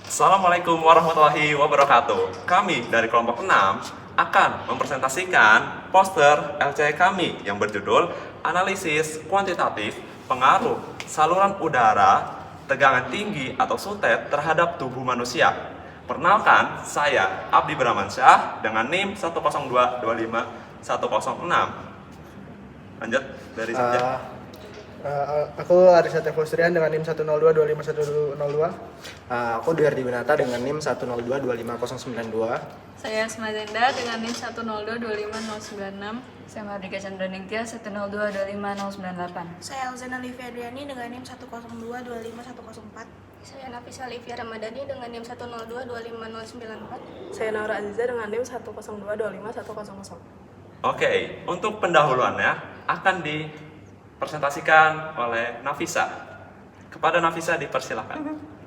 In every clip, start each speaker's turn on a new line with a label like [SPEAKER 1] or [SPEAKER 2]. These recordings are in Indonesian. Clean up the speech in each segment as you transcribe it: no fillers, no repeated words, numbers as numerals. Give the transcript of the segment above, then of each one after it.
[SPEAKER 1] Assalamualaikum warahmatullahi wabarakatuh. Kami dari kelompok 6 akan mempresentasikan poster LCE kami yang berjudul Analisis Kuantitatif Pengaruh Saluran Udara Tegangan Tinggi atau SUTET terhadap tubuh manusia. Perkenalkan, saya Abdi Bramansyah dengan NIM 10225-106. Lanjut dari saya.
[SPEAKER 2] Aku Arisa Tefostrian dengan NIM 102251102.
[SPEAKER 3] Aku Dwi Ardi Winata dengan NIM 102259092.
[SPEAKER 4] Saya Asmadenda dengan NIM 102259096.
[SPEAKER 5] Saya Mardika Chandra Ningtyas 102259098.
[SPEAKER 6] Saya Elzana Livia Adriani dengan NIM 102251104.
[SPEAKER 7] Saya Nafisa Livia Ramadhani dengan NIM 102259094.
[SPEAKER 8] Saya Naura Aziza dengan NIM 102251000.
[SPEAKER 1] Oke, untuk pendahuluannya akan dipresentasikan oleh Nafisa. Kepada Nafisa dipersilakan.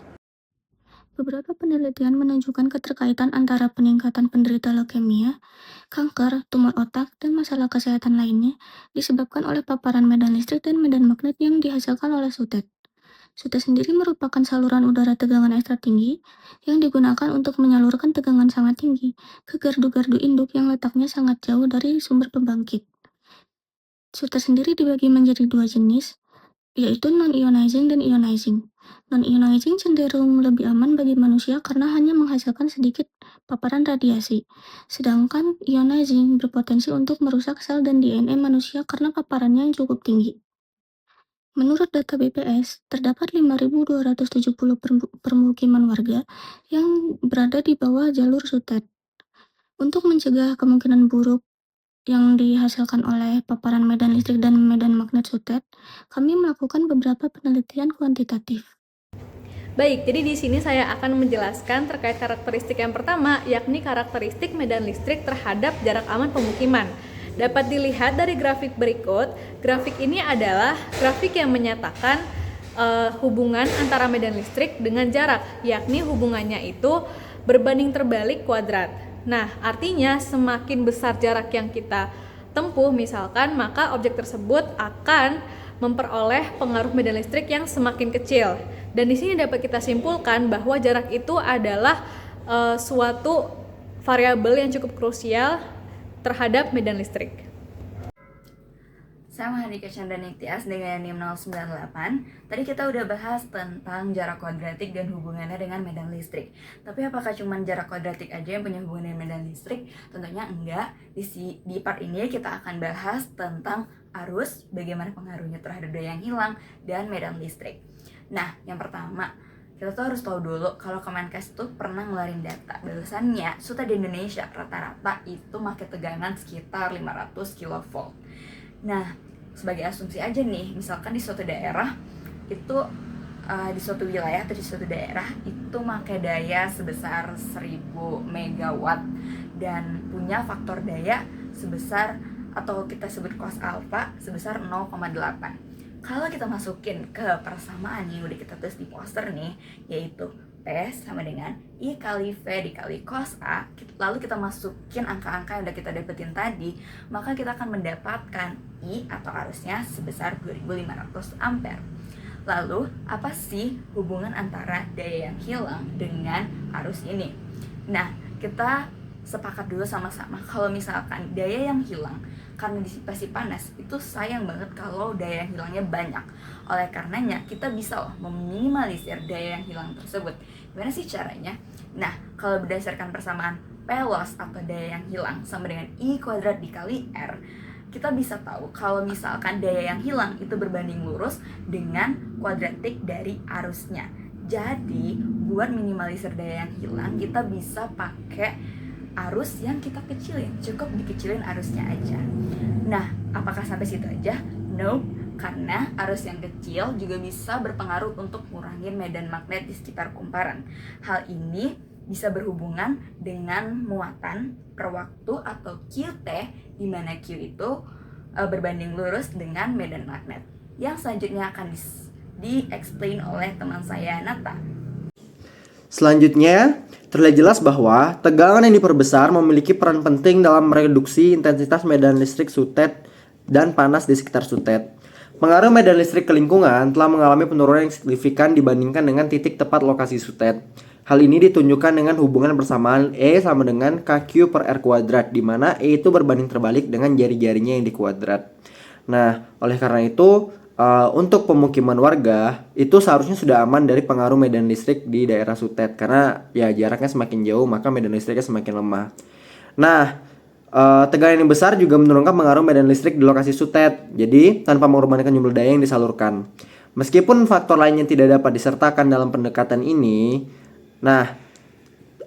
[SPEAKER 9] Beberapa penelitian menunjukkan keterkaitan antara peningkatan penderita leukemia, kanker, tumor otak, dan masalah kesehatan lainnya disebabkan oleh paparan medan listrik dan medan magnet yang dihasilkan oleh SUTET. SUTET sendiri merupakan saluran udara tegangan ekstra tinggi yang digunakan untuk menyalurkan tegangan sangat tinggi ke gardu-gardu induk yang letaknya sangat jauh dari sumber pembangkit. SUTET sendiri dibagi menjadi dua jenis, yaitu non-ionizing dan ionizing. Non-ionizing cenderung lebih aman bagi manusia karena hanya menghasilkan sedikit paparan radiasi, sedangkan ionizing berpotensi untuk merusak sel dan DNA manusia karena paparannya yang cukup tinggi. Menurut data BPS, terdapat 5.270 permukiman warga yang berada di bawah jalur SUTET. Untuk mencegah kemungkinan buruk yang dihasilkan oleh paparan medan listrik dan medan magnet SUTET, kami melakukan beberapa penelitian kuantitatif.
[SPEAKER 4] Baik, jadi di sini saya akan menjelaskan terkait karakteristik yang pertama, yakni karakteristik medan listrik terhadap jarak aman pemukiman. Dapat dilihat dari grafik berikut. Grafik ini adalah grafik yang menyatakan hubungan antara medan listrik dengan jarak, yakni hubungannya itu berbanding terbalik kuadrat. Nah, artinya semakin besar jarak yang kita tempuh misalkan, maka objek tersebut akan memperoleh pengaruh medan listrik yang semakin kecil. Dan di sini dapat kita simpulkan bahwa jarak itu adalah suatu variabel yang cukup krusial terhadap medan listrik.
[SPEAKER 5] Saya Mardika Chandra Ningtyas dengan NIM 098. Tadi kita udah bahas tentang jarak kuadratik dan hubungannya dengan medan listrik. Tapi apakah cuma jarak kuadratik aja yang punya hubungan dengan medan listrik? Tentunya enggak. Di part ini kita akan bahas tentang arus, bagaimana pengaruhnya terhadap daya yang hilang, dan medan listrik. Nah, yang pertama, kita tuh harus tahu dulu kalau Kemenkes tuh pernah ngeluarin data bahwasannya SUTET di Indonesia rata-rata itu pakai tegangan sekitar 500 kV. Nah, sebagai asumsi aja nih, misalkan di suatu daerah itu di suatu wilayah atau di suatu daerah itu pakai daya sebesar 1000 megawatt dan punya faktor daya sebesar atau kita sebut cos alpha sebesar 0,8. Kalau kita masukin ke persamaan yang udah kita tulis di poster nih, yaitu P sama dengan I kali V dikali cos A, lalu kita masukin angka-angka yang udah kita dapetin tadi, maka kita akan mendapatkan I atau arusnya sebesar 2500 ampere. Lalu, apa sih hubungan antara daya yang hilang dengan arus ini? Nah, kita sepakat dulu sama-sama kalau misalkan daya yang hilang karena disipasi panas itu sayang banget kalau daya yang hilangnya banyak. Oleh karenanya kita bisa meminimalisir daya yang hilang tersebut. Gimana sih caranya? Nah, kalau berdasarkan persamaan P loss atau daya yang hilang sama dengan I kuadrat dikali R, kita bisa tahu kalau misalkan daya yang hilang itu berbanding lurus dengan kuadratik dari arusnya. Jadi, buat minimalisir daya yang hilang, kita bisa pakai arus yang kita kecilin, cukup dikecilin arusnya aja. Nah, apakah sampai situ aja? No, karena arus yang kecil juga bisa berpengaruh untuk ngurangin medan magnet di sekitar kumparan. Hal ini bisa berhubungan dengan muatan per waktu atau QT, di mana Q itu berbanding lurus dengan medan magnet. Yang selanjutnya akan di-explain oleh teman saya, Nata.
[SPEAKER 3] Selanjutnya, terlihat jelas bahwa tegangan yang diperbesar memiliki peran penting dalam mereduksi intensitas medan listrik SUTET dan panas di sekitar SUTET. Pengaruh medan listrik ke lingkungan telah mengalami penurunan yang signifikan dibandingkan dengan titik tepat lokasi SUTET. Hal ini ditunjukkan dengan hubungan persamaan E sama dengan KQ per R kuadrat, di mana E itu berbanding terbalik dengan jari-jarinya yang dikuadrat. Nah, oleh karena itu, untuk pemukiman warga itu seharusnya sudah aman dari pengaruh medan listrik di daerah Sutet, karena ya jaraknya semakin jauh maka medan listriknya semakin lemah. Nah, tegangan yang besar juga menurunkan pengaruh medan listrik di lokasi Sutet, jadi tanpa mengorbankan jumlah daya yang disalurkan. Meskipun faktor lainnya tidak dapat disertakan dalam pendekatan ini,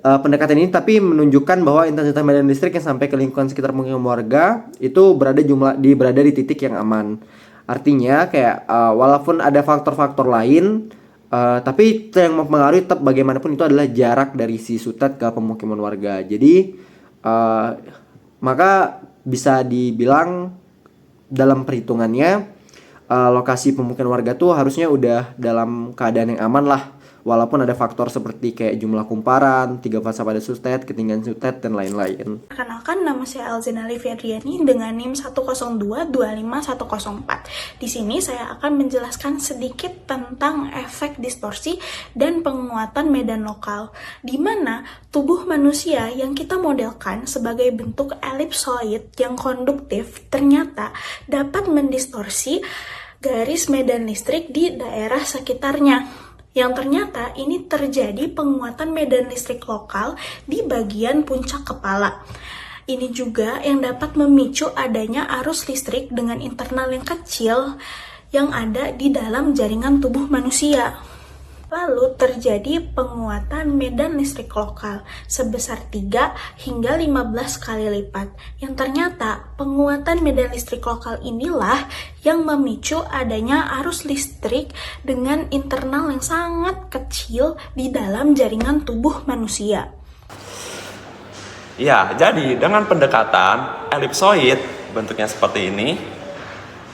[SPEAKER 3] pendekatan ini tapi menunjukkan bahwa intensitas medan listrik yang sampai ke lingkungan sekitar pemukiman warga itu berada di titik yang aman. Artinya kayak walaupun ada faktor-faktor lain, tapi yang mempengaruhi tetap bagaimanapun itu adalah jarak dari si Sutet ke pemukiman warga. Jadi maka bisa dibilang dalam perhitungannya lokasi pemukiman warga tuh harusnya udah dalam keadaan yang aman lah. Walaupun ada faktor seperti kayak jumlah kumparan, 3 fasa pada Sutet, ketinggian Sutet, dan lain-lain.
[SPEAKER 6] Perkenalkan, nama saya Alzenali Ferdriani dengan NIM 102-25104. Di sini saya akan menjelaskan sedikit tentang efek distorsi dan penguatan medan lokal, di mana tubuh manusia yang kita modelkan sebagai bentuk elipsoid yang konduktif ternyata dapat mendistorsi garis medan listrik di daerah sekitarnya. Yang ternyata ini terjadi penguatan medan listrik lokal di bagian puncak kepala. Ini juga yang dapat memicu adanya arus listrik dengan internal yang kecil yang ada di dalam jaringan tubuh manusia. Lalu terjadi penguatan medan listrik lokal sebesar 3 hingga 15 kali lipat. Yang ternyata penguatan medan listrik lokal inilah yang memicu adanya arus listrik dengan internal yang sangat kecil di dalam jaringan tubuh manusia.
[SPEAKER 1] Ya, jadi dengan pendekatan elipsoid bentuknya seperti ini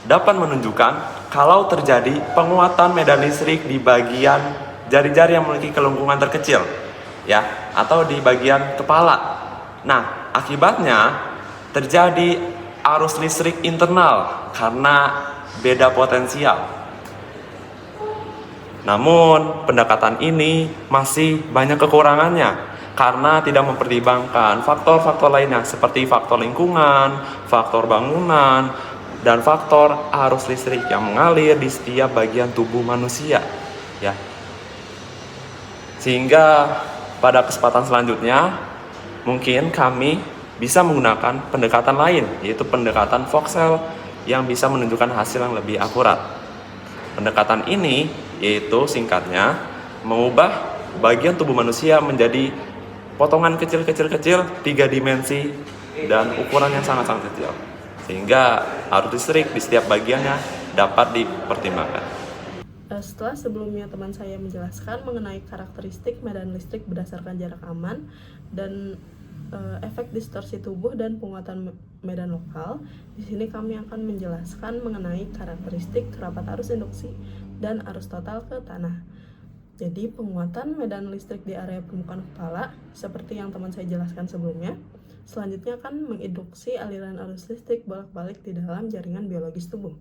[SPEAKER 1] dapat menunjukkan kalau terjadi penguatan medan listrik di bagian jari-jari yang memiliki kelengkungan terkecil, ya, atau di bagian kepala. Nah, akibatnya terjadi arus listrik internal karena beda potensial. Namun, pendekatan ini masih banyak kekurangannya karena tidak mempertimbangkan faktor-faktor lainnya seperti faktor lingkungan, faktor bangunan, dan faktor arus listrik yang mengalir di setiap bagian tubuh manusia, ya. Sehingga pada kesempatan selanjutnya mungkin kami bisa menggunakan pendekatan lain, yaitu pendekatan voxel yang bisa menunjukkan hasil yang lebih akurat. Pendekatan ini yaitu singkatnya mengubah bagian tubuh manusia menjadi potongan kecil-kecil 3 dimensi dan ukuran yang sangat-sangat kecil, sehingga arus listrik di setiap bagiannya dapat dipertimbangkan.
[SPEAKER 8] Setelah sebelumnya teman saya menjelaskan mengenai karakteristik medan listrik berdasarkan jarak aman dan efek distorsi tubuh dan penguatan medan lokal, di sini kami akan menjelaskan mengenai karakteristik rapat arus induksi dan arus total ke tanah. Jadi penguatan medan listrik di area permukaan kepala seperti yang teman saya jelaskan sebelumnya, selanjutnya akan menginduksi aliran arus listrik bolak-balik di dalam jaringan biologis tubuh.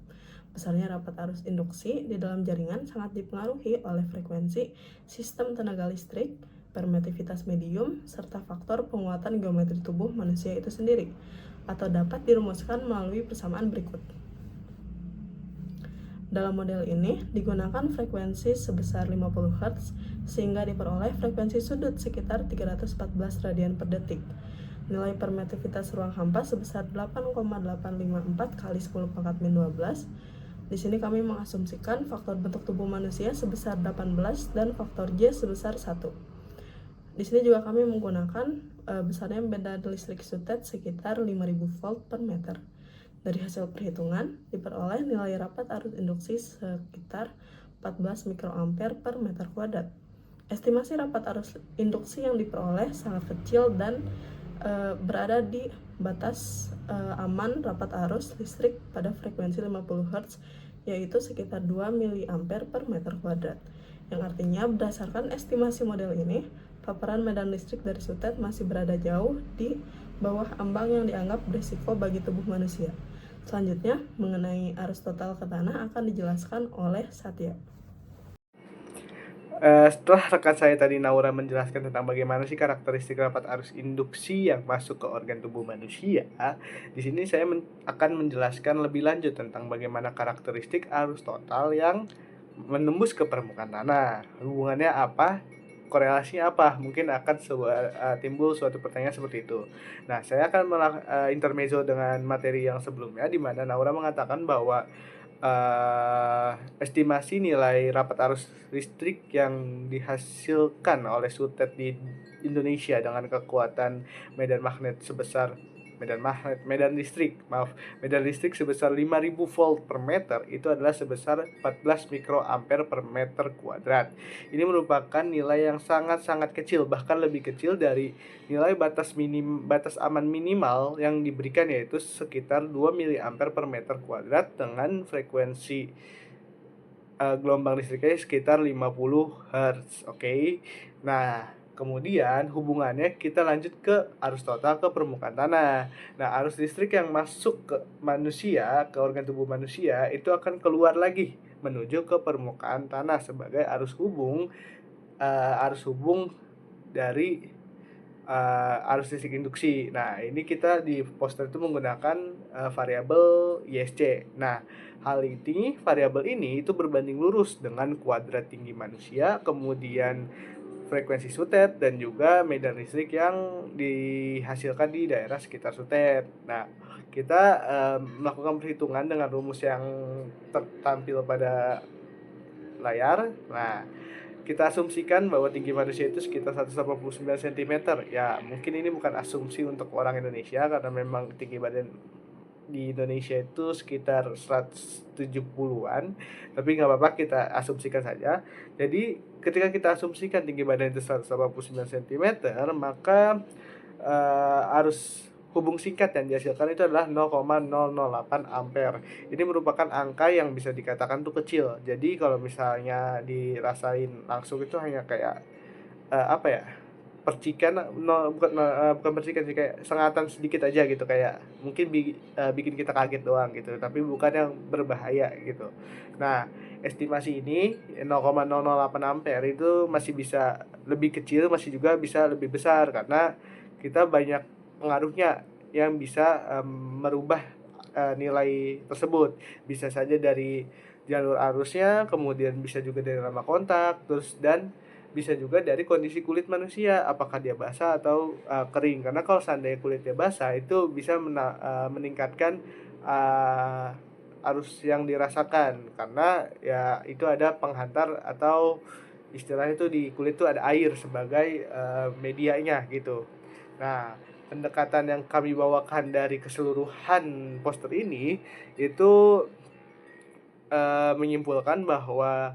[SPEAKER 8] Besarnya rapat arus induksi di dalam jaringan sangat dipengaruhi oleh frekuensi sistem tenaga listrik, permitivitas medium, serta faktor penguatan geometri tubuh manusia itu sendiri, atau dapat dirumuskan melalui persamaan berikut. Dalam model ini digunakan frekuensi sebesar 50 Hz sehingga diperoleh frekuensi sudut sekitar 314 radian per detik. Nilai permitivitas ruang hampa sebesar 8,854 kali 10 pangkat min 12. Di sini kami mengasumsikan faktor bentuk tubuh manusia sebesar 18 dan faktor J sebesar 1. Di sini juga kami menggunakan besarnya medan listrik Sutet sekitar 5000 volt per meter. Dari hasil perhitungan diperoleh nilai rapat arus induksi sekitar 14 mikroampere per meter kuadrat. Estimasi rapat arus induksi yang diperoleh sangat kecil dan berada di batas aman rapat arus listrik pada frekuensi 50 Hz, yaitu sekitar 2 mA per meter kuadrat. Yang artinya berdasarkan estimasi model ini, paparan medan listrik dari Sutet masih berada jauh di bawah ambang yang dianggap berisiko bagi tubuh manusia. Selanjutnya, mengenai arus total ke tanah akan dijelaskan oleh Satya.
[SPEAKER 2] Setelah rekan saya tadi Naura menjelaskan tentang bagaimana sih karakteristik rapat arus induksi yang masuk ke organ tubuh manusia, di sini saya akan menjelaskan lebih lanjut tentang bagaimana karakteristik arus total yang menembus ke permukaan tanah. Hubungannya apa? Korelasinya apa? Mungkin akan timbul suatu pertanyaan seperti itu. Nah, saya akan intermezzo dengan materi yang sebelumnya, di mana Naura mengatakan bahwa estimasi nilai rapat arus listrik yang dihasilkan oleh sutet di Indonesia dengan kekuatan medan listrik sebesar 5000 volt per meter itu adalah sebesar 14 mikroampere per meter kuadrat. Ini merupakan nilai yang sangat-sangat kecil, bahkan lebih kecil dari nilai batas aman minimal yang diberikan, yaitu sekitar 2 miliampere per meter kuadrat dengan frekuensi gelombang listriknya sekitar 50 Hz. Oke. Nah, kemudian hubungannya kita lanjut ke arus total ke permukaan tanah. Nah, arus listrik yang masuk ke manusia, ke organ tubuh manusia, itu akan keluar lagi menuju ke permukaan tanah sebagai arus hubung dari arus listrik induksi. Nah, ini kita di poster itu menggunakan variabel ISC. Nah, variabel ini itu berbanding lurus dengan kuadrat tinggi manusia, kemudian frekuensi sutet, dan juga medan listrik yang dihasilkan di daerah sekitar sutet. Nah, kita melakukan perhitungan dengan rumus yang tertampil pada layar. Nah, kita asumsikan bahwa tinggi manusia itu sekitar 189 cm. Ya, mungkin ini bukan asumsi untuk orang Indonesia, karena memang tinggi badan di Indonesia itu sekitar 170-an, tapi nggak apa-apa, kita asumsikan saja. Jadi ketika kita asumsikan tinggi badan itu 189 cm, maka arus hubung singkat yang dihasilkan itu adalah 0,008 ampere. Ini merupakan angka yang bisa dikatakan tuh kecil. Jadi kalau misalnya dirasain langsung itu hanya kayak percikan, bukan percikan sih, kayak sengatan sedikit aja gitu, kayak mungkin bikin kita kaget doang gitu, tapi bukan yang berbahaya gitu. Nah, estimasi ini 0,008 ampere itu masih bisa lebih kecil, masih juga bisa lebih besar, karena kita banyak pengaruhnya yang bisa merubah nilai tersebut. Bisa saja dari jalur arusnya, kemudian bisa juga dari lama kontak, dan bisa juga dari kondisi kulit manusia, apakah dia basah atau kering. Karena kalau seandainya kulitnya basah, itu bisa meningkatkan arus yang dirasakan, karena ya itu ada penghantar, atau istilahnya itu di kulit itu ada air sebagai medianya gitu. Nah, pendekatan yang kami bawakan dari keseluruhan poster ini itu menyimpulkan bahwa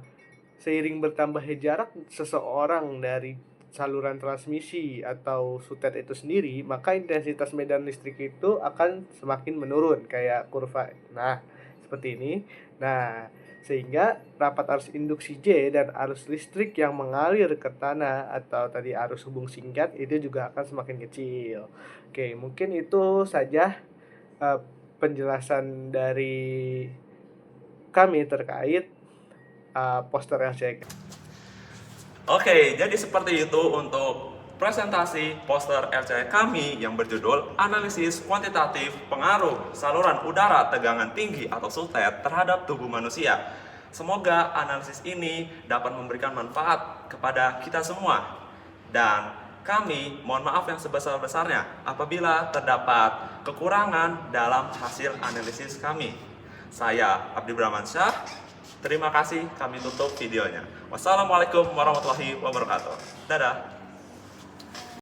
[SPEAKER 2] seiring bertambahnya jarak seseorang dari saluran transmisi atau sutet itu sendiri, maka intensitas medan listrik itu akan semakin menurun, kayak kurva. Nah, seperti ini. Nah, sehingga rapat arus induksi J dan arus listrik yang mengalir ke tanah atau tadi arus hubung singkat itu juga akan semakin kecil. Oke, mungkin itu saja penjelasan dari kami terkait poster LCK.
[SPEAKER 1] Oke, jadi seperti itu untuk presentasi poster LCK kami yang berjudul Analisis Kuantitatif Pengaruh Saluran Udara Tegangan Tinggi atau sutet terhadap tubuh manusia. Semoga analisis ini dapat memberikan manfaat kepada kita semua. Dan kami mohon maaf yang sebesar-besarnya apabila terdapat kekurangan dalam hasil analisis kami. Saya Abdi Bramansyah. Terima kasih, kami tutup videonya. Wassalamualaikum warahmatullahi wabarakatuh. Dadah.